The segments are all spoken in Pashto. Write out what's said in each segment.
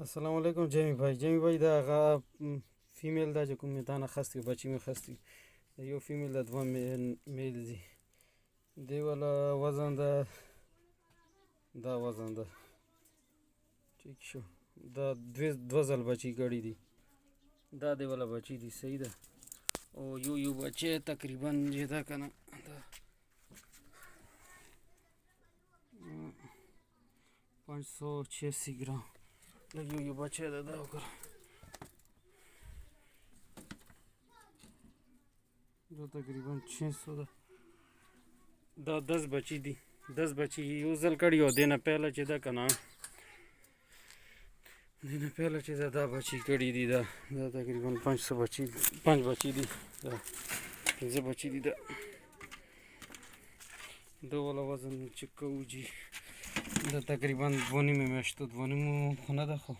السلام علیکم جمی भाई دا هغه فیمیل دا چې کوم دانه خستی بچی می خستی یو فیمیل دا دوه میل دي دی ولا وزن دا وزن ده ٹھیک شو دا دو ځل بچی کړي دي دا دی ولا بچی دي صحیح ده او یو بچی تقریبا چې دا کنه دا 586 ګرام یو بچی ده دا وګوره دا تقریبا 600 ده دا 10 بچی دي 10 بچی یو ځل کړي او دینه پهله چې دا کنه دینه پهله چې دا بچی کړي دي دا تقریبا 500 بچی 5 بچی دي دا 5 بچی دي دا ولا وزن چې کوجي دا تقریبا 2.5 میاشتو 2.5 خو نه ده خو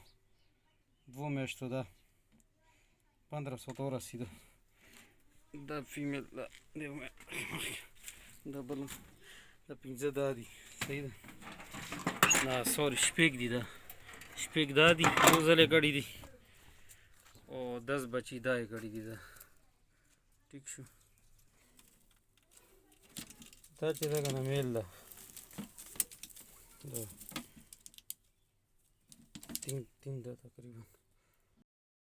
2 میاشتو ده 1500 رسیده دا فیمیل دا بل دا 15 دا دي صحیح ده نه سوري شپږ دي دا شپږ دا دي یو ځل یې کړي دي او 10 بچي دا یې کړي دي دا ټیک شو دا چې دا کنه میل ده دا 3 ده تقریبا